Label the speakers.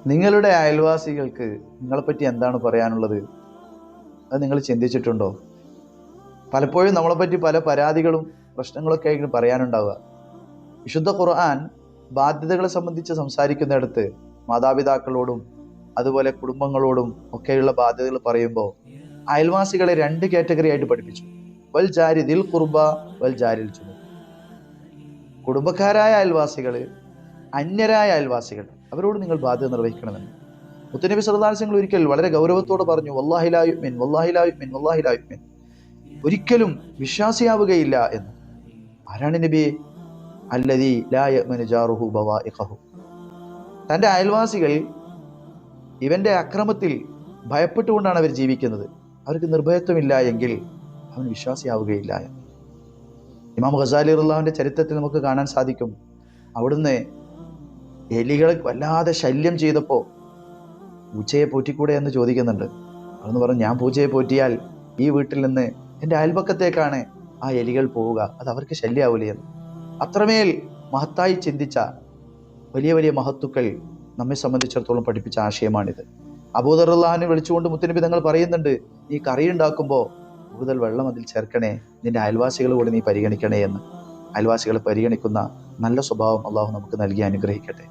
Speaker 1: നിങ്ങളുടെ അയൽവാസികൾക്ക് നിങ്ങളെപ്പറ്റി എന്താണ് പറയാനുള്ളത്? അത് നിങ്ങൾ ചിന്തിച്ചിട്ടുണ്ടോ? പലപ്പോഴും നമ്മളെപ്പറ്റി പല പരാതികളും പ്രശ്നങ്ങളൊക്കെ ആയിരിക്കും പറയാനുണ്ടാവുക. വിശുദ്ധ ഖുർആൻ ബാധ്യതകളെ സംബന്ധിച്ച് സംസാരിക്കുന്നിടത്ത് മാതാപിതാക്കളോടും അതുപോലെ കുടുംബങ്ങളോടും ഒക്കെയുള്ള ബാധ്യതകൾ പറയുമ്പോൾ അയൽവാസികളെ 2 കാറ്റഗറി ആയിട്ട് പഠിപ്പിച്ചു. വൽ ജാരി ദിൽ ഖുർബ വൽ ജാരിൽ ജുനൂബ്. കുടുംബക്കാരായ അയൽവാസികൾ, അന്യരായ അയൽവാസികൾ, അവരോട് നിങ്ങൾ ബാധ്യത നിർവഹിക്കണമെന്ന് മുത്തുനബി സല്ലല്ലാഹു അലൈഹി വസല്ലം ഒരിക്കൽ വളരെ ഗൗരവത്തോടെ പറഞ്ഞു, വല്ലാഹി ലാ യുഅ്മിൻ വല്ലാഹി ലാ യുഅ്മിൻ വല്ലാഹി ലാ യുഅ്മിൻ, ഒരിക്കലും വിശ്വാസിയാവുകയില്ല എന്ന്. ആരാണ് നബിയെ? അല്ലദീ ലാ യഅ്മനു ജാറുഹു ബവാഇഖഹു. തൻ്റെ അയൽവാസികൾ ഇവന്റെ അക്രമത്തിൽ ഭയപ്പെട്ടുകൊണ്ടാണ് അവർ ജീവിക്കുന്നത്, അവർക്ക് നിർഭയത്വമില്ല എങ്കിൽ അവൻ വിശ്വാസിയാവുകയില്ല എന്ന്. ഇമാം ഖസാലി റളിയല്ലാഹുവിന്റെ ചരിത്രത്തിൽ നമുക്ക് കാണാൻ സാധിക്കും, അവിടുന്ന് എലികൾ വല്ലാതെ ശല്യം ചെയ്തപ്പോൾ പൂച്ചയെ പോറ്റിക്കൂടെ എന്ന് ചോദിക്കുന്നുണ്ട്. അവിടുന്ന് പറഞ്ഞു, ഞാൻ പൂച്ചയെ പോറ്റിയാൽ ഈ വീട്ടിൽ നിന്ന് എൻ്റെ അയൽപക്കത്തേക്കാണ് ആ എലികൾ പോവുക, അത് അവർക്ക് ശല്യാവൂലേ എന്ന്. അത്രമേൽ മഹത്തായി ചിന്തിച്ച വലിയ വലിയ മഹത്തുക്കൾ നമ്മെ സംബന്ധിച്ചിടത്തോളം പഠിപ്പിച്ച ആശയമാണിത്. അബൂദർ റളിയല്ലാഹുവിനെ വിളിച്ചുകൊണ്ട് മുത്തുനബി തങ്ങൾ പറയുന്നുണ്ട്, നീ കറി ഉണ്ടാക്കുമ്പോൾ കൂടുതൽ വെള്ളം അതിൽ ചേർക്കണേ, നിന്റെ അയൽവാസികൾ കൂടി നീ പരിഗണിക്കണേ എന്ന്. അയൽവാസികളെ പരിഗണിക്കുന്ന നല്ല സ്വഭാവം അള്ളാഹു നമുക്ക് നൽകി അനുഗ്രഹിക്കട്ടെ.